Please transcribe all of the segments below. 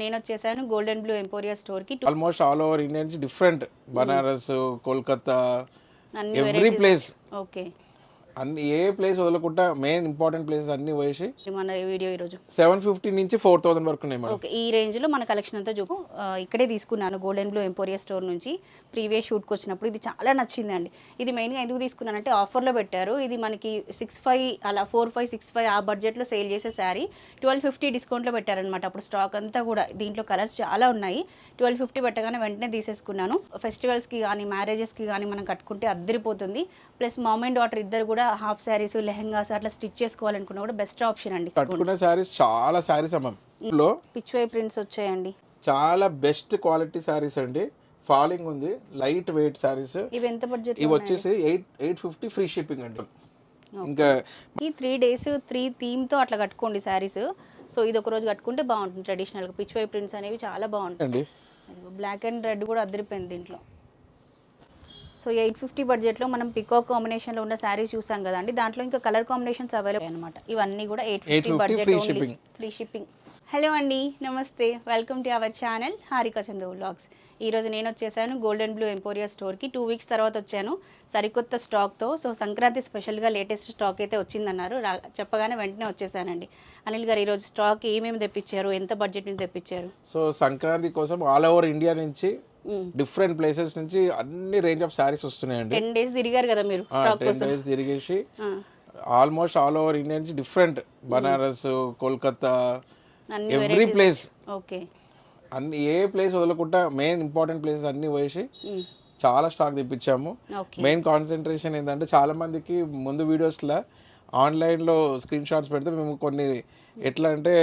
నేను వచ్చేసాను golden blue emporia store కి. ఆల్మోస్ట్ ఆల్ ఓవర్ ఇండియా నుంచి డిఫరెంట్ బనారస్, కోల్కతా, అన్ని ఎవ్రీ varieties. ప్లేస్ ఓకే, అన్ని ఏ ప్లేస్ వదలకుండా మెయిన్ ఇంపార్టెంట్ ప్లేసెస్ అన్ని పోయేసి మన వీడియో ఈరోజు 750 నుంచి 4000 వరకు ఉన్నాయి మేడం. ఓకే, ఈ రేంజ్ లో మన కలెక్షన్ అంతా చూపు. ఇక్కడే తీసుకున్నాను గోల్డెన్ బ్లూ ఎంపోరియా స్టోర్ నుంచి. ప్రీవియస్ షూట్కి వచ్చినప్పుడు ఇది చాలా నచ్చిందండి. ఇది మెయిన్గా ఎందుకు తీసుకున్నానంటే ఆఫర్లో పెట్టారు. ఇది మనకి 6,500 అలా 4,500, 6,500 ఆ బడ్జెట్లో సేల్ చేసే శారీ 1250 డిస్కౌంట్లో పెట్టారనమాట. అప్పుడు స్టాక్ అంతా కూడా దీంట్లో కలర్స్ చాలా ఉన్నాయి. 1250 పెట్టగానే వెంటనే తీసేసుకున్నాను. ఫెస్టివల్స్కి కానీ మ్యారేజెస్కి కానీ మనం కట్టుకుంటే అద్దరిపోతుంది. ప్లస్ మామ్ అండ్ డాటర్ ఇద్దరు కూడా హాఫ్ శారీస్, లెహెంగాస్ అట్లా స్టిచ్ చేసుకోవాలనుకున్నా కూడా బెస్ట్ ఆప్షన్ అండి. కట్టుకునే శారీస్ చాలా శారీస్ అమ్మాం లో పిచ్ వై ప్రింట్స్ వచ్చాయండి. చాలా బెస్ట్ క్వాలిటీ శారీస్ అండి. ఫాలింగ్ ఉంది, లైట్ వెయిట్ శారీస్. ఇవి ఎంత బడ్జెట్? ఇవి వచ్చేసి 850 ఫ్రీ షిప్పింగ్ అండి. ఇంకా ఈ 3 days 3 థీమ్తో అట్లా కట్టుకోండి శారీస్. సో ఇది ఒక రోజు కట్టుకుంటే బాగుంటుంది. ట్రెడిషనల్గా పిచ్ వై ప్రింట్స్ అనేవి చాలా బాగుంటాయి. బ్లాక్ అండ్ రెడ్ కూడా అదిరిపోయింది దీంట్లో. సో 850 బడ్జెట్లో మనం పికాక్ కాంబినేషన్లో ఉన్న శారీస్ చూసాం కదండి. దాంట్లో ఇంకా కలర్ కాంబినేషన్స్ అవైలబుల్ అనమాట. ఇవన్నీ కూడా 850 బడ్జెట్, ఫ్రీ షిప్పింగ్. హలో అండి, నమస్తే, welcome to our channel Harika Chandu vlogs. ఈరోజు నేను వచ్చేసాను గోల్డెన్ బ్లూ ఎంపోరియా స్టోర్కి. 2 weeks తర్వాత వచ్చాను సరికొత్త స్టాక్తో. సో సంక్రాంతి స్పెషల్గా లేటెస్ట్ స్టాక్ అయితే వచ్చిందన్నారు. చెప్పగానే వెంటనే వచ్చేసానండి. అనిల్ గారు ఈరోజు స్టాక్ ఏమేమి తెప్పించారు, ఎంత బడ్జెట్ నుంచి తెప్పించారు? సో సంక్రాంతి కోసం ఆల్ ఓవర్ ఇండియా నుంచి డిఫరెంట్ ప్లేసెస్ నుంచి అన్ని రేంజ్ ఆఫ్ శారీస్ వస్తున్నాయండి. 10 days తిరిగారు కదా మీరు స్టాక్ కోసం? 10 days తిరిగేసి ఆల్మోస్ట్ ఆల్ ఓవర్ ఇండియా నుంచి different Banaras, Kolkata, every place. Okay, అన్ని ఏ ప్లేస్ వదలకుండా మెయిన్ ఇంపార్టెంట్ ప్లేసెస్ అన్ని పోయేసి చాలా స్టాక్ తెప్పించాము. మెయిన్ కాన్సన్ట్రేషన్ ఏంటంటే చాలా మందికి ముందు వీడియోస్లో ఆన్లైన్లో స్క్రీన్ షాట్స్ పెడితే మేము కొన్ని ఎట్లా అంటే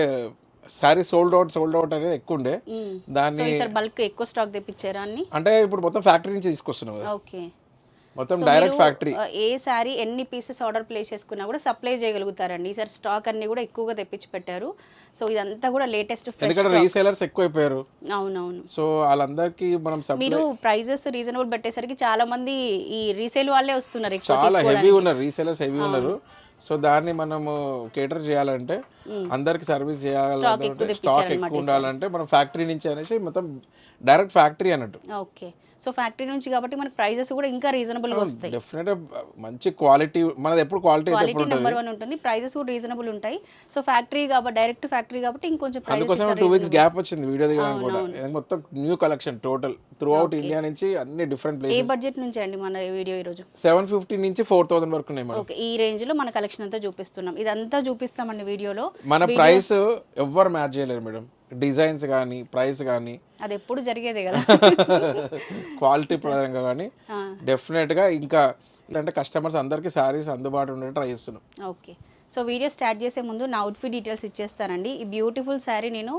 శారీ సోల్డ్ అవుట్ అనేది ఎక్కువ ఉండే. దాన్ని బల్క్ ఎక్కువ స్టాక్ తెప్పించారా అన్ని? అంటే ఇప్పుడు మొత్తం ఫ్యాక్టరీ నుంచి తీసుకొస్తున్నాం కదా. ఓకే, మొత్తం డైరెక్ట్ ఫ్యాక్టరీ. ఏ సారీ ఎన్ని పీసెస్ ఆర్డర్ ప్లేస్ చేసుకున్నా కూడా సప్లై చేయగలుగుతారండి. ఈసారి స్టాక్ అన్ని కూడా ఎక్కువగా తెప్పించి పెట్టారు. సో ఇదంతా కూడా లేటెస్ట్, ఎందుకంటే రీసేలర్స్ ఎక్కువైపోయారు. అవునవును. సో వాళ్ళందరికీ మనం మీరు ప్రైజెస్ రీజనబుల్ పెట్టేసరికి చాలా మంది ఈ రీసేల్ వాళ్ళే వస్తున్నారు. చాలా హెవీ ఉన్నారు, రీసేలర్స్ హెవీ ఉన్నారు. సో దాన్ని మనము కేటర్ చేయాలంటే, అందరికి సర్వీస్ చేయాలంటే, స్టాక్ ఎక్కువ ఉండాలంటే మనం ఫ్యాక్టరీ నుంచి అనేసి మొత్తం డైరెక్ట్ ఫ్యాక్టరీ అన్నట్టు. ఓకే, సో ఫ్యాక్టరీ నుంచి కాబట్టి మనకి ప్రైజెస్ కూడా ఇంకా రీజనబుల్ గా వస్తాయి. డెఫినెట్ మంచి క్వాలిటీ, మనది ఎప్పుడు క్వాలిటీ నెంబర్ 1 ఉంటుంది. ప్రైజెస్ కూడా రీజనబుల్ ఉంటాయి. సో ఫ్యాక్టరీ కాబట్టి, డైరెక్ట్ ఫ్యాక్టరీ కాబట్టి ఇంకొంచెం అందుకోసం 2 weeks గ్యాప్ వచ్చింది వీడియో దిగడానికి కూడా. మొత్తం new collection total through out India నుంచి అన్ని డిఫరెంట్ ప్లేసెస్. ఏ బడ్జెట్ నుంచి అండి మన వీడియో ఈరోజు? 750 నుంచి 4000 వరకు ఉన్నాయి మేడం. ఓకే, ఈ రేంజ్ లో మన కలెక్షన్ అంతా చూపిస్తున్నాం. ఇదంతా చూపిస్తామండి వీడియోలో. మన ప్రైస్ ఎవ్వరు మ్యాచ్ చేయలేరు మేడం. డిజైన్స్ కానీ, ప్రైస్ కానీ, అది ఎప్పుడు జరిగేదే కదా. క్వాలిటీ పరంగా కానీ డెఫినెట్గా. ఇంకా అంటే కస్టమర్స్ అందరికీ శారీస్ అందుబాటులో ఉండేట్టు ట్రై చేస్తున్నాం. ఓకే, సో వీడియో స్టార్ట్ చేసే ముందు నా అవుట్ఫిట్ డీటెయిల్స్ ఇచ్చేస్తానండి. ఈ బ్యూటిఫుల్ శారీ నేను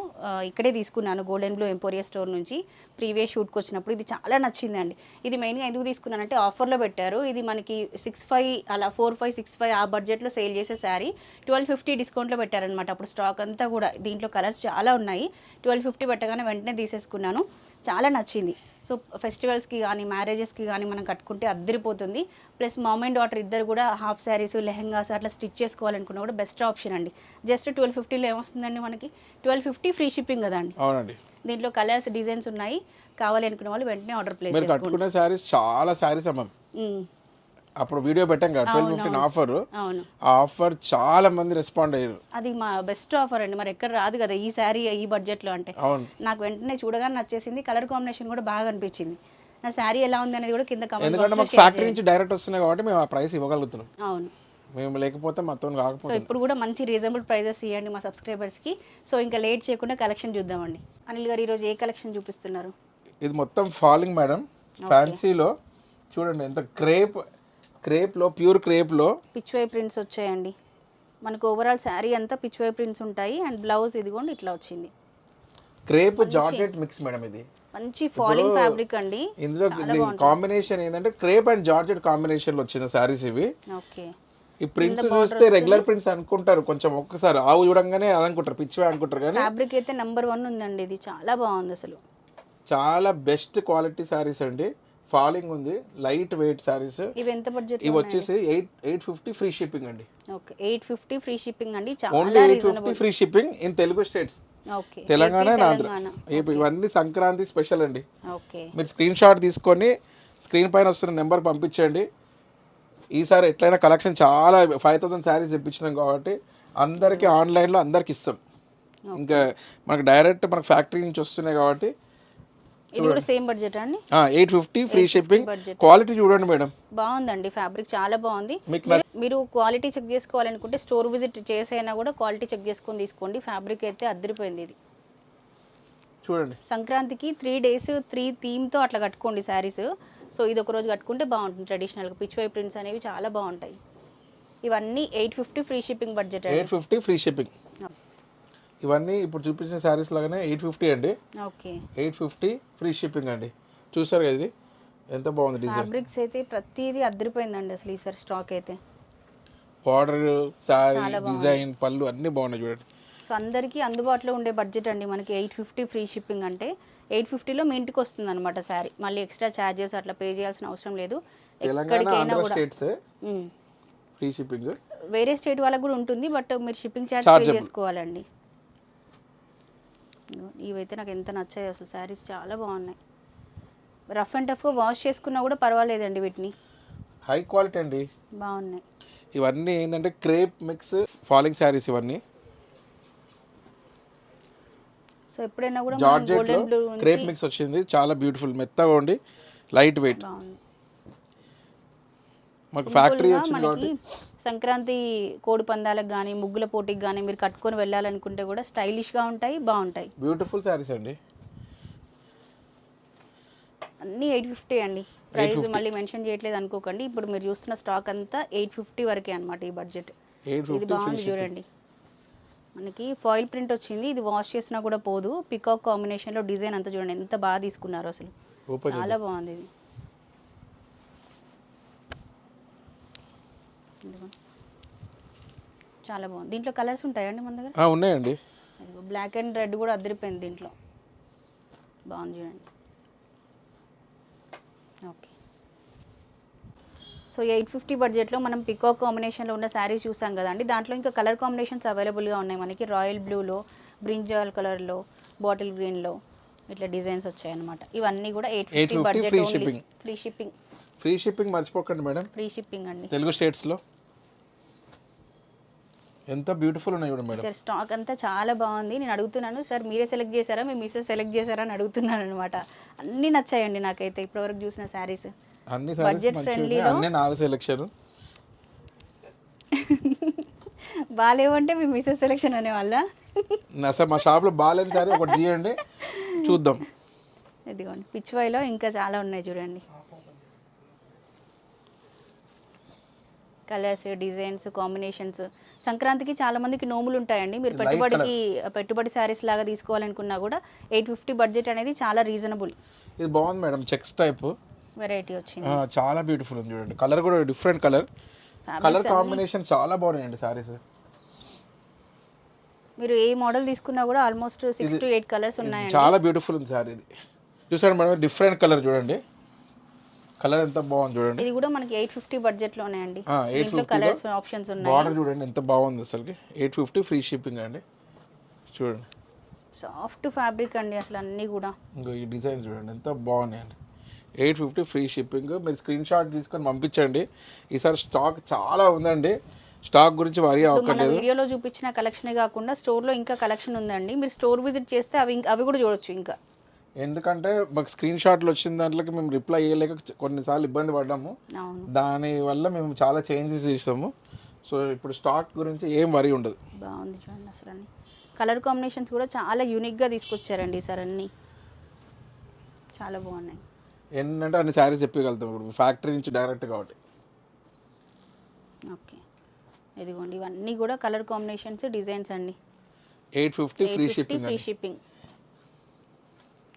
ఇక్కడే తీసుకున్నాను గోల్డెన్ బ్లూ ఎంపోరియా స్టోర్ నుంచి. ప్రీవియస్ షూట్కి వచ్చినప్పుడు ఇది చాలా నచ్చిందండి. ఇది మెయిన్గా ఎందుకు తీసుకున్నానంటే ఆఫర్లో పెట్టారు. ఇది మనకి 6,500 అలా 4,500, 6,500 ఆ బడ్జెట్లో సేల్ చేసే శారీ 1250 డిస్కౌంట్లో పెట్టారనమాట. అప్పుడు స్టాక్ అంతా కూడా దీంట్లో కలర్స్ చాలా ఉన్నాయి. 1250 పెట్టగానే వెంటనే తీసేసుకున్నాను. చాలా నచ్చింది. సో ఫెస్టివల్స్కి కానీ మ్యారేజెస్కి కానీ మనం కట్టుకుంటే అద్దరిపోతుంది. ప్లస్ మామ్ అండ్ డాటర్ ఇద్దరు కూడా హాఫ్ శారీస్, లెహెంగాస్ అట్లా స్టిచ్ చేసుకోవాలనుకున్నా కూడా బెస్ట్ ఆప్షన్ అండి. జస్ట్ 1250లో ఏమొస్తుందండి మనకి? 1250 ఫ్రీ షిప్పింగ్ కదా అండి. అవునండి. దీంట్లో కలర్స్, డిజైన్స్ ఉన్నాయి. కావాలి అనుకున్న వాళ్ళు వెంటనే ఆర్డర్ ప్లేస్ చేసుకోండి. కట్టుకునే శారీస్ చాలా శారీస్ అమ్మాం. అప్పుడు వీడియో పెట్టాం కదా 1250 ఆఫర్. ఆ ఆఫర్ చాలా మంది రెస్పాండ్ అయ్యారు. అది మా బెస్ట్ ఆఫర్ అండి. మరి ఎక్కడ రాదు కదా ఈ శారీ ఈ బడ్జెట్లో అంటే. నాకు వెంటనే చూడగానే నచ్చేసింది. కలర్ కాంబినేషన్ కూడా బాగా అనిపించింది. నా శారీ ఎలా ఉంది అనేది కూడా కింద కామెంట్. ఎందుకంటే మాకు ఫ్యాక్టరీ నుంచి డైరెక్ట్ వస్తున్నాయి కాబట్టి మేము ఆ ప్రైస్ ఇవ్వగలుగుతున్నాం. అవును, మేము లేకపోతే మొత్తం కాకపోతే. సో ఇప్పుడు కూడా మంచి రీజనబుల్ ప్రైజెస్ ఇవ్వండి మా సబ్స్క్రైబర్స్కి. సో ఇంకా లేట్ చేయకుండా కలెక్షన్ చూద్దామండి. అనిల్ గారు ఈరోజు ఏ కలెక్షన్ చూపిస్తున్నారు? ఇది మొత్తం ఫాలింగ్ మేడం. ఫ్యాన్సీలో చూడండి ఎంత క్రేప్లో ప్యూర్ క్రేప్లో పిచ్ వై ప్రింట్స్ వచ్చాయండి. మనకు ఓవరాల్ శారీ అంతా పిచ్ వై ప్రింట్స్ ఉంటాయి. అండ్ బ్లౌజ్ ఇదిగోండి ఇట్లా వచ్చింది. Crepe georgette mix madam. ఇది మంచి ఫాలింగ్ ఫ్యాబ్రిక్ అండి. ఇందులో కాంబినేషన్ ఏంటంటే క్రేప్ అండ్ జార్జెట్ కాంబినేషన్ లో వచ్చిన శారీస్ ఇవి. ఓకే, ఈ ప్రింట్స్ చూస్తే రెగ్యులర్ ప్రింట్స్ అనుకుంటారు, కొంచెం ఒక్కసారి ఆవు చూడంగానే అదనుకుంటారు, పిచ్చివే అనుకుంటారు. కానీ ఫ్యాబ్రిక్ అయితే నెంబర్ 1 ఉందండి. ఇది చాలా బాగుంది అసలు. చాలా బెస్ట్ క్వాలిటీ శారీస్ అండి. ఫాలింగ్ ఉంది, లైట్ వెయిట్ శారీస్. ఇవి ఎంత బడ్జెట్? ఇవి వచ్చేసి 850 ఫ్రీ షిప్పింగ్ అండి. ఓకే, 850 ఫ్రీ షిప్పింగ్ అండి. Only 850 free shipping in Telugu states. Okay. Telangana AP, and Andhra Telangana. ఇవన్నీ సంక్రాంతి స్పెషల్ అండి. ఓకే. మీరు స్క్రీన్ షాట్ తీసుకొని స్క్రీన్ పైన వస్తున్న నెంబర్ పంపించండి. ఈసారి ఎట్లయినా కలెక్షన్ చాలా 5000 శారీస్ తెప్పించినాం కాబట్టి అందరికీ ఆన్లైన్లో అందరికి ఇస్తాం. ఇంకా మనకు డైరెక్ట్ మనకు ఫ్యాక్టరీ నుంచి వస్తున్నాయి కాబట్టి ఇది కూడా సేమ్ బడ్జెట్ అండి. 850 ఫ్రీ షిప్పింగ్. budget. క్వాలిటీ చూడండి మేడం. బాగుందండి, ఫ్యాబ్రిక్ చాలా బాగుంది. మీకు మీరు క్వాలిటీ చెక్ చేసుకోవాలనుకుంటే స్టోర్ విజిట్ చేసైనా కూడా క్వాలిటీ చెక్ చేసుకొని తీసుకోండి. ఫ్యాబ్రిక్ అయితే అద్దరిపోయింది. ఇది చూడండి. సంక్రాంతికి 3 days 3 థీమ్తో అట్లా కట్టుకోండి శారీస్. సో ఇది ఒక రోజు కట్టుకుంటే బాగుంటుంది. ట్రెడిషనల్గా పిచ్ వై ప్రింట్స్ అనేవి చాలా బాగుంటాయి. ఇవన్నీ 850 ఫ్రీ షిప్పింగ్ బడ్జెట్ అండి. 850 ఫ్రీ షిప్పింగ్. ఇవన్నీ ఇప్పుడు చూపించిన శారీస్ లాగానే 850 అండి. ఓకే. 850 ఫ్రీ షిప్పింగ్ అండి. చూసారు కదా ఇది ఎంత బాగుంది డిజైన్. ఫ్యాబ్రిక్స్ అయితే ప్రతిదీ అద్దరిపోయిందండి అసలు ఈసారి స్టాక్ అయితే. బార్డర్, శారీ, డిజైన్, పళ్ళు అన్నీ బాగున్నాయి చూడండి. సో అందరికీ అందుబాటులో ఉండే బడ్జెట్ అండి మనకి 850 ఫ్రీ షిప్పింగ్ అంటే. 850లో మీ ఇంటికి వస్తుంది అనమాట శారీ. మళ్ళీ ఎక్స్ట్రా ఛార్జెస్ అట్లా పే చేయాల్సిన అవసరం లేదు. Telangana, Andhra states free shipping. వేరే స్టేట్ వాళ్ళకి కూడా ఉంటుంది, బట్ మీరు షిప్పింగ్ ఛార్జ్ పే చేసుకోవాలండి. ఇవైతే నాకు ఎంత నచ్చాయి అసలు. శారీస్ చాలా బాగున్నాయి. రఫ్ అండ్ టఫ్గా వాష్ చేసుకున్నా కూడా పర్వాలేదండి. వీటిని హై క్వాలిటీ అండి, బాగున్నాయి. ఇవన్నీ ఏంటంటే క్రేప్ మిక్స్ ఫాలింగ్ శారీస్ ఇవన్నీ. సో ఎప్పుడైనా కూడా జార్జెట్ లో క్రేప్ మిక్స్ వచ్చింది, చాలా బ్యూటిఫుల్, మెత్తగా ఉండి లైట్ వెయిట్. మాకు ఫ్యాక్టరీ వచ్చింది కాబట్టి సంక్రాంతి కోడి పందాలకు కానీ ముగ్గుల పోటీకి కానీ మీరు కట్టుకొని వెళ్ళాలనుకుంటే కూడా స్టైలిష్గా ఉంటాయి, బాగుంటాయి. బ్యూటిఫుల్ శారీస్ అండి. అన్నీ 850 అండి. ప్రైస్ మళ్ళీ మెన్షన్ చేయట్లేదు అనుకోకండి. ఇప్పుడు మీరు చూస్తున్న స్టాక్ అంతా 850 వరకే అనమాట ఈ బడ్జెట్. ఇది బాగుంది చూడండి. మనకి ఫాయిల్ ప్రింట్ వచ్చింది. ఇది వాష్ చేసినా కూడా పోదు. పికాక్ కాంబినేషన్లో డిజైన్ అంతా చూడండి ఎంత బాగా తీసుకున్నారు అసలు. చాలా బాగుంది ఇది. చాలా బాగుంది. దీంట్లో కలర్స్ ఉంటాయండి మన దగ్గర? ఉన్నాయండి. బ్లాక్ అండ్ రెడ్ కూడా అద్దరిపోయింది దీంట్లో. బాగుంది చూడండి. ఓకే. సో 850 బడ్జెట్లో మనం పికాక్ కాంబినేషన్లో ఉన్న శారీస్ చూసాం కదండి. దాంట్లో ఇంకా కలర్ కాంబినేషన్స్ అవైలబుల్గా ఉన్నాయి మనకి. రాయల్ బ్లూలో, బ్రింజాల్ కలర్లో, బాటిల్ గ్రీన్లో ఇట్లా డిజైన్స్ వచ్చాయన్నమాట. ఇవన్నీ కూడా 850 budget. Free shipping. Free shipping. Free shipping మర్చిపోకండి మేడం. ఫ్రీ షిప్పింగ్ అండి. తెలుగు స్టేట్స్లో ఎంత బ్యూటిఫుల్ ఉన్నాయి చూడండి మేడం. సార్ స్టాక్ అంతా చాలా బాగుంది. నేను అడుగుతున్నాను సార్ మీరే సెలెక్ట్ చేశారా, మీ మిస్సెస్ సెలెక్ట్ చేశారా అని అడుగుతున్నాను అనమాట. అన్నీ నచ్చాయండి నాకైతే ఇప్పటివరకు చూసిన శారీస్. అన్ని బడ్జెట్ ఫ్రెండ్లీలో అన్నీ నాది సెలెక్షన్. బాగాలేవంటే మీ మిస్సెస్ సెలెక్షన్ అనేవాళ్ళ? సార్ మా షాప్లో బాగాలేని సారీ ఒకటి తీయండి చూద్దాం. ఇదిగోండి పిచ్వాయిలో ఇంకా చాలా ఉన్నాయి చూడండి. Colours, designs, combinations. సంక్రాంతికి చాలా మందికి నోములు ఉంటాయండి. మీరు పెట్టుబడి శారీస్ లాగా తీసుకోవాలనుకున్నా కూడా 850 బడ్జెట్ అనేది చాలా రీజనబుల్. ఇది బాగుంది మేడం, చెక్స్ టైప్ వెరైటీ వచ్చింది. చాలా బ్యూటిఫుల్ ఉంది చూడండి. కలర్ కూడా డిఫరెంట్ కలర్ కాంబినేషన్ చాలా బాగున్నాయండి శారీస్. మీరు ఏ మోడల్ తీసుకున్నా కూడా ఆల్మోస్ట్ 6 to 8 కలర్స్ ఉన్నాయండి. చాలా బ్యూటిఫుల్ ఉంది శారీ. ఇది చూసాడు మేడం, డిఫరెంట్ కలర్ చూడండి. కలర్ ఎంత బాగుంది చూడండి. ఇది కూడా మనకి 850 బడ్జెట్ లోనే అండి. దీంట్లో కలర్స్ ఆప్షన్స్ ఉన్నాయి. బార్డర్ చూడండి ఎంత బాగుంది అసలుకి. 850 ఫ్రీ షిప్పింగ్ అండి. చూడండి సాఫ్ట్ ఫ్యాబ్రిక్ అండి అసలు అన్నీ కూడా. ఇంకో ఈ డిజైన్ చూడండి ఎంత బాగున్నాయండి. 850 ఫ్రీ షిప్పింగ్. మీరు స్క్రీన్ షాట్ తీసుకొని పంపించండి. ఈసారి స్టాక్ చాలా ఉందండి. స్టాక్ గురించి వరీ అవ్వక్కర్లేదు. వీడియోలో చూపించిన కలెక్షనే కాకుండా స్టోర్లో ఇంకా కలెక్షన్ ఉందండి. మీరు స్టోర్ విజిట్ చేస్తే అవి కూడా చూడొచ్చు ఇంకా. ఎందుకంటే మాకు స్క్రీన్ షాట్లు వచ్చిన దాంట్లోకి మేము రిప్లై చేయలేక కొన్నిసార్లు ఇబ్బంది పడ్డాము. దానివల్ల మేము చాలా చేంజెస్ చేస్తాము. సో ఇప్పుడు స్టాక్ గురించి ఏం వరీ ఉండదు. బాగుంది చూడండి అసలు అన్ని కలర్ కాంబినేషన్స్ కూడా చాలా యూనిక్గా తీసుకొచ్చారండి సార్. అన్నీ చాలా బాగున్నాయి. ఏంటంటే అన్ని శారీస్ చెప్పగలుగుతాం ఇప్పుడు ఫ్యాక్టరీ నుంచి డైరెక్ట్ కాబట్టి. ఓకే ఇదిగోండి ఇవన్నీ కూడా కలర్ కాంబినేషన్స్, డిజైన్స్ అండి. 850 ఫ్రీ షిప్పింగ్.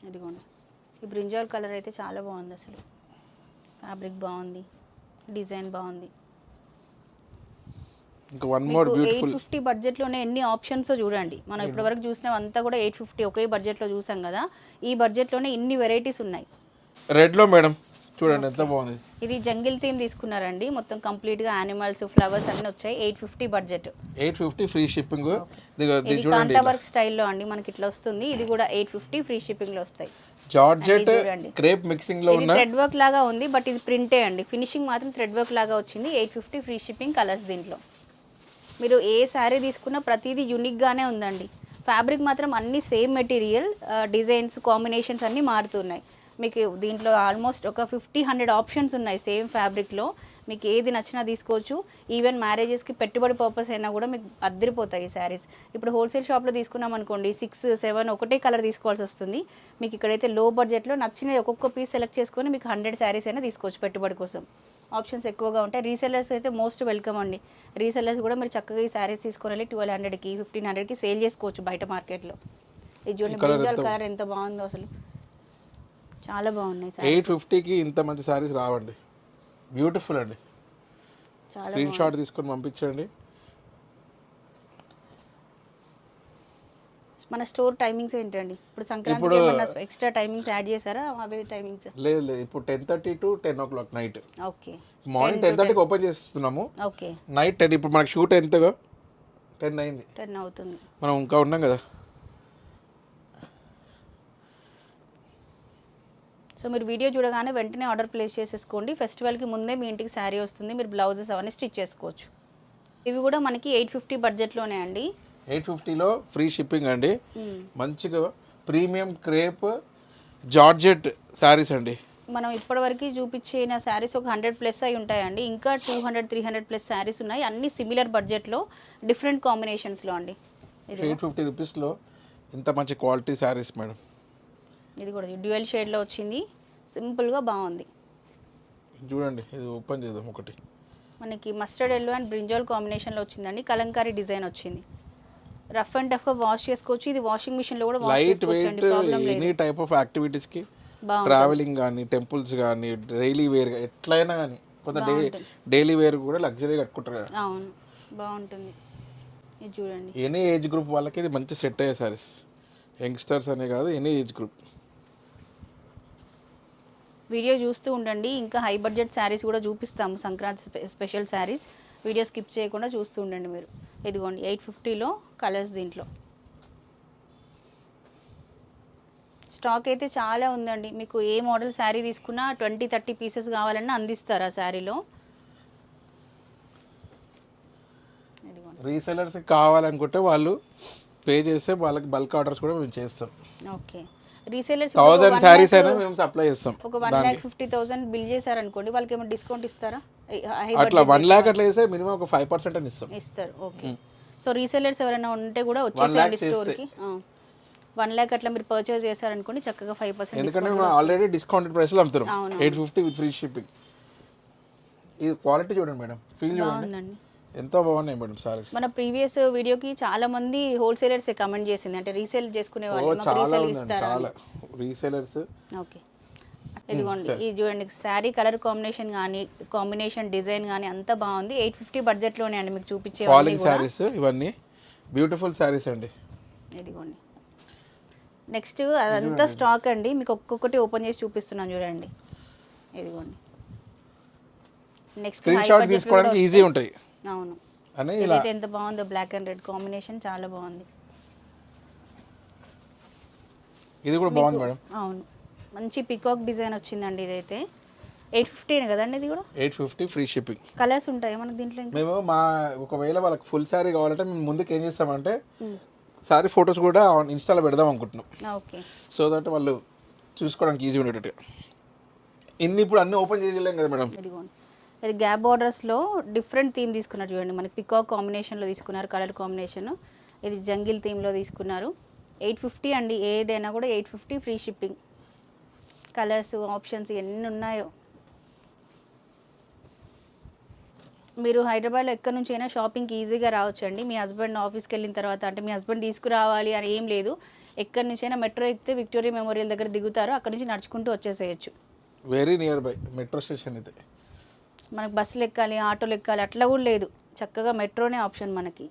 ఇదిగోండి ఈ బ్రింజాల్ కలర్ అయితే చాలా బాగుంది అసలు. ఫ్యాబ్రిక్ బాగుంది, డిజైన్ బాగుంది. ఇంకా వన్ మోర్ బ్యూటిఫుల్ 850 బడ్జెట్లోనే ఎన్ని ఆప్షన్స్ చూడండి. మనం ఇప్పటివరకు చూసినవంతా కూడా 850 ఒకే బడ్జెట్లో చూసాం కదా. ఈ బడ్జెట్లోనే ఇన్ని వెరైటీస్ ఉన్నాయి. రెడ్లో మేడం చూడండి ఎంత బాగుంది. ఇది జంగిల్ థీమ్ తీసుకున్నారండి, మొత్తం కంప్లీట్గా యానిమల్స్ ఫ్లవర్స్ అన్నీ వచ్చాయి. 850 బడ్జెట్. 850 free shipping. ఇది కాంటా వర్క్ స్టైల్లో అండి మనకి ఇట్లా వస్తుంది. ఇది కూడా 850 ఫ్రీ షిప్పింగ్లో వస్తాయి. జార్జెట్ క్రేప్ మిక్సింగ్ లో ఉన్న థ్రెడ్ వర్క్ లాగా ఉంది, బట్ ఇది ప్రింటే అండి. ఫినిషింగ్ మాత్రం థ్రెడ్ వర్క్ లాగా వచ్చింది. 850 ఫ్రీ షిప్పింగ్. కలర్స్ దీంట్లో మీరు ఏ శారీ తీసుకున్నా ప్రతిదీ యూనిక్గానే ఉందండి. ఫ్యాబ్రిక్ మాత్రం అన్ని సేమ్ మెటీరియల్, డిజైన్స్ కాంబినేషన్స్ అన్నీ మారుతున్నాయి. మీకు దీంట్లో ఆల్మోస్ట్ ఒక 50-100 ఆప్షన్స్ ఉన్నాయి సేమ్ ఫ్యాబ్రిక్లో. మీకు ఏది నచ్చినా తీసుకోవచ్చు. ఈవెన్ మ్యారేజెస్కి పెట్టుబడి పర్పస్ అయినా కూడా మీకు అద్దరిపోతాయి ఈ శారీస్. ఇప్పుడు హోల్సేల్ షాప్లో తీసుకున్నాం అనుకోండి 6-7 ఒకటే కలర్ తీసుకోవాల్సి వస్తుంది. మీకు ఇక్కడైతే లో బడ్జెట్లో నచ్చిన ఒక్కొక్క పీస్ సెలెక్ట్ చేసుకొని మీకు 100 శారీస్ అయినా తీసుకోవచ్చు పెట్టుబడి కోసం. ఆప్షన్స్ ఎక్కువగా ఉంటాయి. రీసెల్లర్స్ అయితే మోస్ట్ వెల్కమ్ అండి. రీసెల్లర్స్ కూడా మీరు చక్కగా ఈ శారీస్ తీసుకొని వెళ్ళి 1200కి 1500కి సేల్ చేసుకోవచ్చు బయట మార్కెట్లో. ఈ చూడండి బ్రింజాల్ కలర్ ఎంత బాగుందో అసలు, చాలా బాగున్నాయి. 850కి ఇంత మంచి శారీస్ రావండి. బ్యూటిఫుల్ అండి. స్క్రీన్ షాట్ తీసుకొని పంపించండి. మన స్టోర్ టైమింగ్స్ ఏంటండి? ఇప్పుడు సంక్రాంతికి ఏమన్నా ఎక్స్ట్రా టైమింగ్స్ యాడ్ చేశారా? అవే టైమింగ్స్? లేదు, ఇప్పుడు 10:30 to 10 o'clock night. Okay. Morning 10:30కి ఓపెన్ చేస్తున్నాము. ఓకే. నైట్ 10. ఇప్పుడు మనకి షూట్ ఎంతగా 10 అయింది. 10 అవుతుంది. మనం ఇంకా ఉన్నాం కదా. సో మీరు వీడియో చూడగానే వెంటనే ఆర్డర్ ప్లేస్ చేసేసుకోండి. ఫెస్టివల్కి ముందే మీ ఇంటికి శారీ వస్తుంది, మీరు బ్లౌజెస్ అవన్నీ స్టిచ్ చేసుకోవచ్చు. ఇవి కూడా మనకి 850 బడ్జెట్లోనే అండి. 850లో ఫ్రీ షిప్పింగ్ అండి. మంచిగా ప్రీమియం క్రేప్ జార్జెట్ శారీస్ అండి. మనం ఇప్పటివరకు చూపించిన శారీస్ ఒక 100+ అయి ఉంటాయండి. ఇంకా 200-300+ శారీస్ ఉన్నాయి. అన్ని సిమిలర్ బడ్జెట్లో డిఫరెంట్ కాంబినేషన్స్లో అండి. 850 రూపీస్లో ఇంత మంచి క్వాలిటీ శారీస్ మేడం. ఇది కూడా డ్యూయల్ షేడ్లో వచ్చింది, సింపుల్గా బాగుంది. చూడండి, ఇది ఓపెన్ చేద్దాం. ఒకటి మనకి మస్టర్డ్ ఎల్లో అండ్ బ్రింజాల్ కాంబినేషన్లో వచ్చిందండి. కలంకారీ డిజైన్ వచ్చింది. రఫ్ అండ్ టఫ్గా వాష్ చేసుకోవచ్చు. ఇది వాషింగ్ మిషన్లో కూడా వాష్ చేసుకోవచ్చు అండి, ప్రాబ్లం లేదు. ఎనీ టైప్ ఆఫ్ యాక్టివిటీస్కి, ట్రావెలింగ్ కానీ, టెంపుల్స్ కానీ, డైలీ వేర్ ఎట్లయినా కానీ, కొంత డైలీ వేర్ కూడా లగ్జరీ కట్టుకుంటారు కదా. అవును, బాగుంటుంది. ఇది చూడండి, ఎనీ ఏజ్ గ్రూప్ వాళ్ళకి ఇది మంచి సెట్ అయ్యే సారీస్. యంగ్స్టర్స్ అనే కాదు, ఎనీ ఏజ్ గ్రూప్. వీడియో చూస్తూ ఉండండి, ఇంకా హై బడ్జెట్ శారీస్ కూడా చూపిస్తాము, Sankranti special saris. Video skip చేయకుండా చూస్తూ ఉండండి మీరు. ఇదిగోండి 850లో కలర్స్. దీంట్లో స్టాక్ అయితే చాలా ఉందండి. మీకు ఏ మోడల్ శారీ తీసుకున్నా 20-30 పీసెస్ కావాలన్నా అందిస్తారు ఆ శారీలో. రీసెలర్స్ కావాలనుకుంటే వాళ్ళు పే చేస్తే వాళ్ళకి బల్క్ ఆర్డర్స్ కూడా మేము చేస్తాం. ఓకే. రీసేలర్స్ 1000 శారీస్ అయినా మేము సప్లై చేస్తాం. ఒక 1,50,000 బిల్ చేశారనుకోండి, వాళ్ళకి ఏమైనా డిస్కౌంట్ ఇస్తారా? అట్లా 1 lakh అట్లా చేస్తే మినిమం ఒక 5% అని ఇస్తారు. ఓకే. సో రీసేలర్స్ ఎవరైనా ఉంటే కూడా వచ్చేసేయండి స్టోర్కి. 1 lakh అట్లా మీరు పర్చేస్ చేశారనుకోండి, చక్కగా 5%. ఎందుకంటే మేము ఆల్రెడీ డిస్కౌంటెడ్ ప్రైస్లో అమ్ముతున్నాం. 850 విత్ ఫ్రీ షిప్పింగ్. ఇది క్వాలిటీ చూడండి మేడం, ఫీల్ చూడండి, ఎంతో బాగున్నాయి మేడం సారీస్. మన ప్రీవియస్ వీడియోకి చాలా మంది హోల్సేలర్స్ కమెంట్ చేసింది, అంటే రీసేల్ చేసుకునే వాళ్ళు చాలా రీసేలర్స్. ఓకే. ఇదిగోండి, ఇది చూడండి, శారీ కలర్ కాంబినేషన్ డిజైన్ కానీ అంతా బాగుంది. 850 బడ్జెట్లోనే అండి మీకు చూపించే ఫాలింగ్ శారీస్. ఇవన్నీ బ్యూటిఫుల్ శారీస్ అండి. ఇదిగోండి, నెక్స్ట్ అదంతా స్టాక్ అండి. మీకు ఒక్కొక్కటి ఓపెన్ చేసి చూపిస్తున్నాను చూడండి. ఇదిగోండి, నెక్స్ట్ స్క్రీన్ షాట్ తీసుకోవడానికి ఈజీ ఉంటాయి. అవును, అని ఇదైతే ఎంత బాగుందో, బ్లాక్ అండ్ రెడ్ కాంబినేషన్ చాలా బాగుంది. ఇది కూడా బాగుంది మేడం. అవును, మంచి పికాక్ డిజైన్ వచ్చిందండి. ఇదైతే 850 కదండి. ఇది కూడా 850 ఫ్రీ షిప్పింగ్. కలర్స్ ఉంటాయి మనకి దీంట్లో. మేము ఒకవేళ వాళ్ళకి ఫుల్ శారీ కావాలంటే మేము ముందుకు ఏం చేస్తామంటే శారీ ఫొటోస్ కూడా ఇన్స్టాలో పెడదాం అనుకుంటున్నాం. ఓకే. సో దట్ వాళ్ళు చూసుకోవడానికి ఈజీ ఉండేటట్టుగా. ఇప్పుడు అన్ని ఓపెన్ చేయలేం కదా మేడం. ఇదిగోండి, ఇది గ్యాప్ బార్డర్స్లో డిఫరెంట్ థీమ్ తీసుకున్నారు చూడండి. మనకి పికాక్ కాంబినేషన్లో తీసుకున్నారు కలర్ కాంబినేషన్. ఇది జంగిల్ థీమ్లో తీసుకున్నారు. 850 అండి, ఏదైనా కూడా 850 ఫ్రీ షిప్పింగ్. కలర్స్ ఆప్షన్స్ ఎన్ని ఉన్నాయో. మీరు హైదరాబాద్లో ఎక్కడి నుంచి అయినా షాపింగ్కి ఈజీగా రావచ్చండి. మీ హస్బెండ్ ఆఫీస్కి వెళ్ళిన తర్వాత, అంటే మీ హస్బెండ్ తీసుకురావాలి అని ఏం లేదు, ఎక్కడి నుంచి అయినా మెట్రో ఎక్కితే విక్టోరియా మెమోరియల్ దగ్గర దిగుతారు, అక్కడ నుంచి నడుచుకుంటూ వచ్చేసేయచ్చు. Very near by metro station. అయితే మనకు బస్సులు ఎక్కాలి, ఆటోలు ఎక్కాలి అట్లా కూడా లేదు, చక్కగా మెట్రోనే ఆప్షన్ మనకి.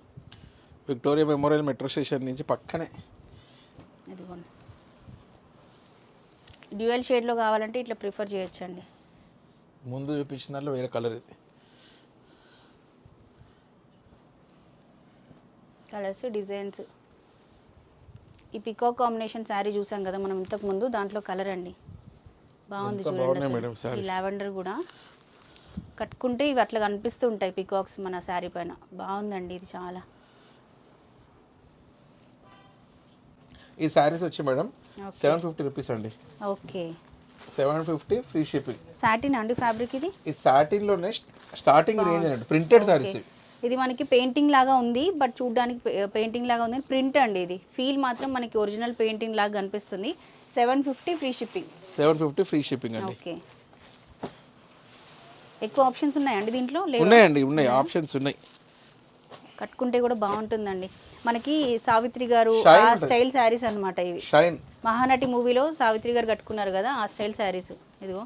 విక్టోరియా మెమోరియల్ మెట్రో స్టేషన్ నుంచి పక్కనే. డ్యూయల్ షేడ్లో కావాలంటే ఇట్లా ప్రిఫర్ చేయొచ్చండి. ముందు చూపించిన దాంట్లో వేరే కలర్ ఇది. Colours designs. ఈ పికాక్ కాంబినేషన్ శారీ చూసాం కదా మనం ఇంతకు ముందు, దాంట్లో కలర్ అండి బాగుంది చూడండి అసలు. ఈ లావెండర్ కూడా కట్టుకుంటే ఇవి అట్లా కనిపిస్తూ ఉంటాయి పికాక్స్ మన శారీ పైన. బాగుందండి ఇది చాలా. ఈ శారీస్ వచ్చి మేడం 750 రూపీస్ అండి. Okay 750 free shipping. సాటిన్ అండి ఫ్యాబ్రిక్ ఇది? ఈ సాటిన్లోనే స్టార్టింగ్ రేంజ్ అండి, ప్రింటెడ్ శారీస్. ఇది మనకి పెయింటింగ్ లాగా ఉంది, బట్ చూడడానికి పెయింటింగ్ లాగా ఉంది, ప్రింట్ అండి ఇది. ఫీల్ మాత్రం మనకి ఒరిజినల్ పెయింటింగ్ లాగా కనిపిస్తుంది. 750 ఫ్రీ షిప్పింగ్. 750 ఫ్రీ షిప్పింగ్ అండి. ఓకే. ఎక్కువ ఆప్షన్స్ ఉన్నాయండి దీంట్లో? ఉన్నాయండి, ఉన్నాయి ఆప్షన్స్ ఉన్నాయి. కట్టుకుంటే కూడా బాగుంటుందండి. మనకి సావిత్రి గారు ఆ స్టైల్ శారీస్ అన్నమాట ఇవి. షైన్ మహానటి మూవీలో సావిత్రి గారు కట్టుకున్నారు కదా ఆ స్టైల్ శారీస్. ఇదిగో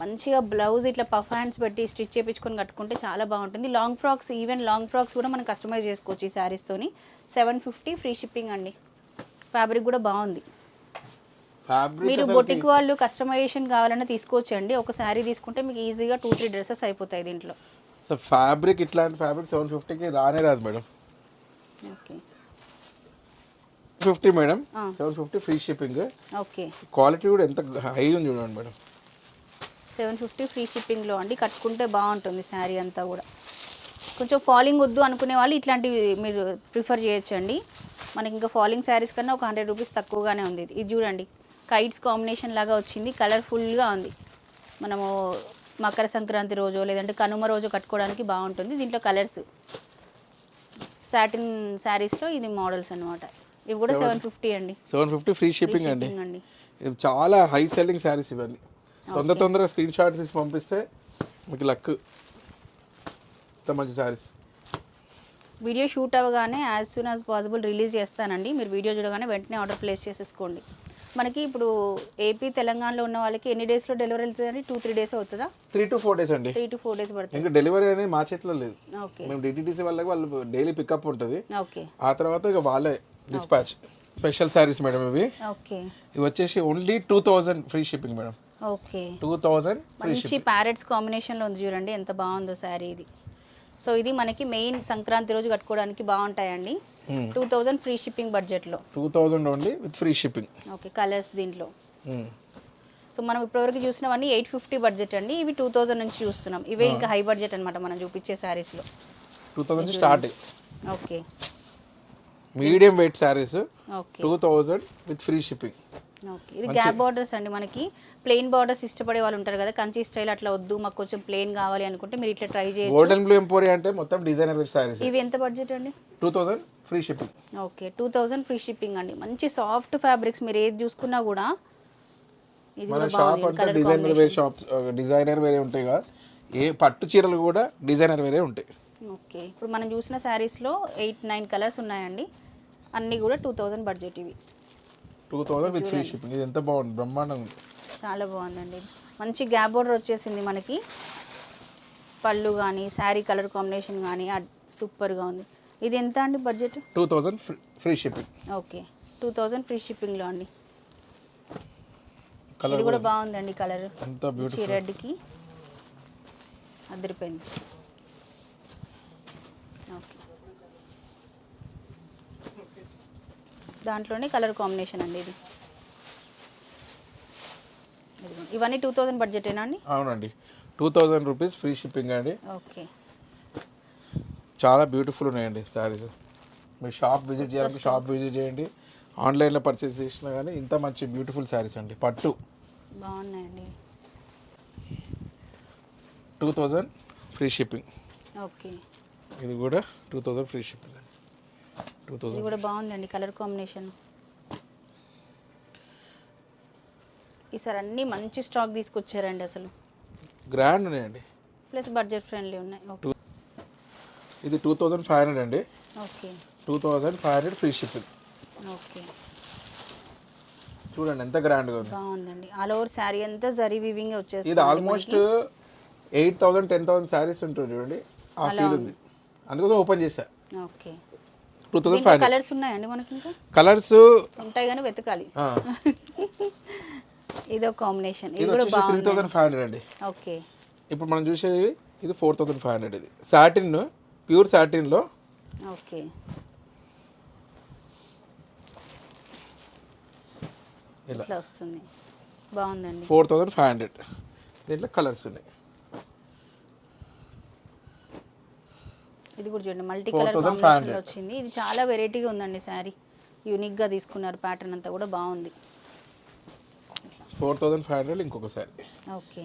మంచిగా బ్లౌజ్ ఇట్లా పఫ్ హ్యాండ్స్ పెట్టి స్టిచ్ చేయించుకొని కట్టుకుంటే చాలా బాగుంటుంది. Long frocks, even long frocks కూడా మనం కస్టమైజ్ చేసుకోవచ్చు ఈ శారీస్తోని. 750 ఫ్రీ షిప్పింగ్ అండి. ఫ్యాబ్రిక్ కూడా బాగుంది. మీరు బొటిక్ వాళ్ళు కస్టమైజేషన్ కావాలన్నా తీసుకోవచ్చండి. ఒక శారీ తీసుకుంటే మీకు ఈజీగా 2-3 డ్రెస్సెస్ అయిపోతాయి దీంట్లో. సో ఫ్యాబ్రిక్ ఇట్లాంటి ఫ్యాబ్రిక్ 750కి రానే రాదు madam. Okay 50 madam, 750 free shipping. Okay quality కూడా ఎంత హై ఉంది చూడండి మేడం. 750 ఫ్రీ షిప్పింగ్లో అండి. కట్టుకుంటే బాగుంటుంది శారీ అంతా కూడా. కొంచెం ఫాలింగ్ వద్దు అనుకునే వాళ్ళు ఇట్లాంటివి మీరు ప్రిఫర్ చేయొచ్చండి. మనకి ఇంకా ఫాలింగ్ శారీస్ కన్నా ఒక 100 రూపీస్ తక్కువగానే ఉంది. ఇది చూడండి, కైట్స్ కాంబినేషన్ లాగా వచ్చింది, కలర్ఫుల్గా ఉంది. మనము మకర సంక్రాంతి రోజు లేదంటే కనుమ రోజు కట్టుకోవడానికి బాగుంటుంది. దీంట్లో కలర్స్ సాటిన్ శారీస్లో ఇది మోడల్స్ అనమాట. ఇవి కూడా 750 అండి. 750 ఫ్రీ షిప్పింగ్ అండి. ఇది చాలా హై సెల్లింగ్ శారీస్ ఇవన్నీ. తొందరగా స్క్రీన్ షాట్ తీసి పంపిస్తే మీకు లక్. ఇంత మంచి శారీస్. వీడియో షూట్ అవ్వగానే as soon as possible release చేస్తానండి. మీరు వీడియో చూడగానే వెంటనే ఆర్డర్ ప్లేస్ చేసేసుకోండి. మనకి ఇప్పుడు ఏపీ తెలంగాణలో ఉన్న వాళ్ళకి ఎన్ని డేస్లో డెలివరీ వెళ్తుందండి? 2-3 డేస్ అవుతుందా? 3 to 4 డేస్ అండి. 3 to 4 డేస్ పడుతుంది. ఇంకా డెలివరీ అనేది మా చేతిలో లేదు. ఓకే. మేము డిటిడిసి వాళ్ళకి వాళ్ళు డైలీ పికప్ ఉంటుంది. ఓకే. ఆ తర్వాత ఇక వాళ్ళే డిస్పాచ్. స్పెషల్ శారీస్ మేడం ఇవి. ఓకే. ఇవి వచ్చేసి only 2000 free shipping madam. Okay. 2000 మంచి ప్యారెట్స్ కాంబినేషన్లో ఉంది చూడండి, ఎంత బాగుందో శారీ ఇది. సో ఇది మనకి మెయిన్ సంక్రాంతి రోజు కట్టుకోవడానికి బాగుంటాయండి. 2000 ఫ్రీ షిప్పింగ్ బడ్జెట్లో. 2000 only with free shipping. Okay. Colours దీంట్లో. సో మనం ఇప్పటివరకు చూసినవన్నీ 850 బడ్జెట్ అండి. ఇవి 2000 నుంచి చూస్తున్నాం. ఇవే ఇంకా హై బడ్జెట్ అనమాట మనం చూపించే శారీస్లో. 2000 start. Okay. Medium wait saris okay. 2000 with free shipping. Okay. ఇది గ్యాప్ బార్డర్స్ అండి. మనకి ప్లెయిన్ బార్డర్స్ ఇష్టపడే వాళ్ళు ఉంటారు కదా, కంచి స్టైల్ అట్లా వద్దు మాకు కొంచెం ప్లెయిన్ కావాలి అనుకుంటే మీరు ఇట్లా ట్రై చేయొచ్చు. గోల్డెన్ బ్లూ ఎంపోరియా అంటే మొత్తం డిజైనర్ వేర్ శారీస్. ఇవి ఎంత బడ్జెట్ అండి? 2000 free shipping. Okay. 2000 free shipping అండి. మంచి సాఫ్ట్ ఫ్యాబ్రిక్స్ మీరు ఏది చూసుకున్నా కూడా. ఇది మన కూడా షాప్ బాగుంది. అంటే డిజైనర్ వేర్ షాప్స్, డిజైనర్ వేరే ఉంటాయి కదా, ఏ పట్టు చీరలు కూడా డిజైనర్ వేరే ఉంటాయి. ఓకే. ఇప్పుడు మనం చూసిన శారీస్లో 8-9 కలర్స్ ఉన్నాయండి. అన్నీ కూడా 2000 బడ్జెట్. ఇవి 2000 విత్ ఫ్రీ షిప్పింగ్. ఇది ఎంత బాగుంది, బ్రహ్మాండంగా ఉంది. చాలా బాగుందండి. మంచి గ్యాప్ బోర్డర్ వచ్చేసింది మనకి. పళ్ళు కానీ శారీ కలర్ కాంబినేషన్ కానీ సూపర్గా ఉంది. ఇది ఎంత అండి budget? 2000 free shipping. Okay. 2000 free షిప్పింగ్లో అండి. కలర్ ఇది కూడా బాగుందండి. కలర్ ఎంత బ్యూటిఫుల్. రెడ్కి అదిరిపోయింది. ఓకే. దాంట్లోనే కలర్ కాంబినేషన్ అండి ఇది. ఇవన్నీ 2000 బడ్జెటేనా అండి? అవునండి. 2000 రూపీస్ ఫ్రీ షిప్పింగ్ అండి. ఓకే. చాలా బ్యూటిఫుల్ ఉన్నాయండి శారీస్. మీరు షాప్ విజిట్ చేయాలంటే షాప్ విజిట్ చేయండి. ఆన్లైన్లో పర్చేస్ చేసినా కానీ ఇంత మంచి బ్యూటిఫుల్ శారీస్ అండి. పట్టు బాగున్నాయండి. 2000 ఫ్రీ షిప్పింగ్. ఓకే. ఇది కూడా 2000 ఫ్రీ షిప్పింగ్ అండి. ఇది 2000 కూడా బాగుందండి కలర్ కాంబినేషన్. ఈసారి అన్నీ మంచి స్టాక్ తీసుకొచ్చారండి అసలు. గ్రాండ్ ఉన్నాయండి. ప్లస్ బడ్జెట్ ఫ్రెండ్లీ ఉన్నాయి. ఓకే. ఇది 2500 అండి. ఓకే. 2500 free shipping. ఓకే. చూడండి ఎంత గ్రాండ్గా ఉంది. బాగుందండి. ఆల్ ఓవర్ శారీ అంతా జరీ వీవింగ్ వచ్చేస్తుంది. ఇది ఆల్మోస్ట్ 8000 10,000 శారీస్ ఉంటుంది చూడండి, ఆ ఫీల్ ఉంది. అందుకోసం ఓపెన్ చేశా. ఓకే. 2500. కలర్స్ ఉన్నాయండి మనకి? ఇంకా కలర్స్ ఉంటాయి కానీ వెతకాలి. ఇదో కాంబినేషన్, ఇది ఇది కూడా వచ్చేసి బాగుంది. 3500 అండి. ఓకే, ఇప్పుడు మనం చూసేది ఇది 4500. ఇది సాటిన్, ప్యూర్ సాటిన్లో. ఓకే, ఇలా ఇట్లా వస్తుంది, బాగుందండి. 4500. దీంట్లో కలర్స్ ఉన్నాయి. ఇది కూడా చూడండి మల్టీ కలర్ 4500 కాంబినేషన్లో వచ్చింది. ఇది చాలా వెరైటీగా ఉందండి శారీ, యూనిక్గా తీసుకున్నారు, ప్యాటర్న్ అంతా కూడా బాగుంది. 4500 ఇంకొక sari. Okay,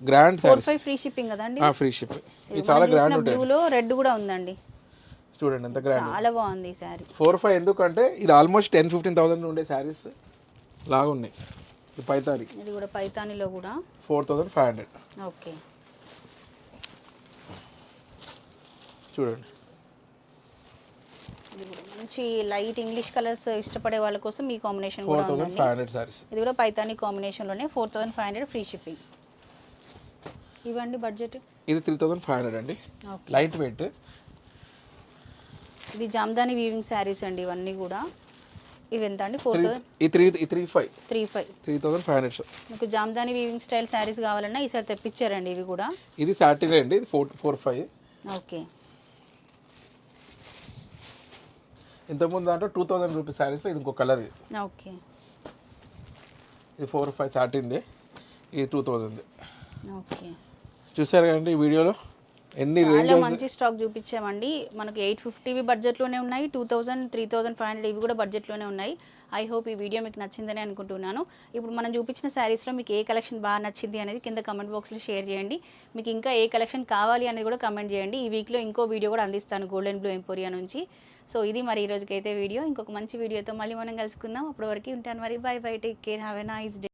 grand saris. 45 free shipping కదండి. Free shipping. ఇది చాలా గ్రాండ్ ఉంటాయి. బ్లూలో రెడ్ కూడా ఉందండి, చూడండి ఎంత గ్రాండ్. చాలా బాగుంది ఈ శారీ. 45 ఎందుకంటే ఇది ఆల్మోస్ట్ 10,000-15,000 ఉండే శారీస్ లాగా ఉన్నాయి. ఇది పైతాని. ఇది కూడా పైతానిలో కూడా 4500. ఓకే, చూడండి. ఇది కూడా మంచి లైట్ ఇంగ్లీష్ కలర్స్ ఇష్టపడే వాళ్ళ కోసం ఈ కాంబినేషన్ కూడా ఉందండి. 4500 సారీస్. ఇది కూడా పైతాని కాంబినేషన్లోనే 4500 ఫ్రీ షిప్పింగ్. ఇవ్వండి బడ్జెట్. ఇది 3500 అండి. Okay, light weight. ఇది జామ్దాని వీవింగ్ శారీస్ అండి ఇవన్నీ కూడా. ఇవి ఎంత అండి? 35. 3500. మీకు జామ్దాని వీవింగ్ స్టైల్ శారీస్ కావాలన్నా ఈసారి తెప్పించారండి ఇవి కూడా. ఇది సాటిన్ అండి. ఇది 45. ఓకే, ఇంతకుముందు దాంట్లో 2000 రూపీస్ శారీస్లో ఇది ఇంకో కలర్. ఇది ఓకే, ఇది 45 సాటిన్ది. ఇది 2000. ఓకే, చూసారు కదండి ఈ వీడియోలో ఎన్ని చాలా రేంజెస్. మంచి స్టాక్ చూపించామండి. మనకు 850 బడ్జెట్లోనే ఉన్నాయి, 2000, 3500 ఇవి కూడా బడ్జెట్లోనే ఉన్నాయి. ఐ హోప్ ఈ వీడియో మీకు నచ్చిందని అనుకుంటున్నాను. ఇప్పుడు మనం చూపించిన శారీస్లో మీకు ఏ కలెక్షన్ బాగా నచ్చింది అనేది కింద కమెంట్ బాక్స్లో షేర్ చేయండి. మీకు ఇంకా ఏ కలెక్షన్ కావాలి అనేది కూడా కమెంట్ చేయండి. ఈ వీక్లో ఇంకో వీడియో కూడా అందిస్తాను గోల్డెన్ బ్లూ ఎంపోరియా నుంచి. సో ఇది మరి ఈ రోజుకైతే వీడియో. ఇంకొక మంచి వీడియోతో మళ్ళీ మనం కలుసుకుందాం. అప్పటి వరకు ఉంటాను మరి. By by, take care, have a nice day.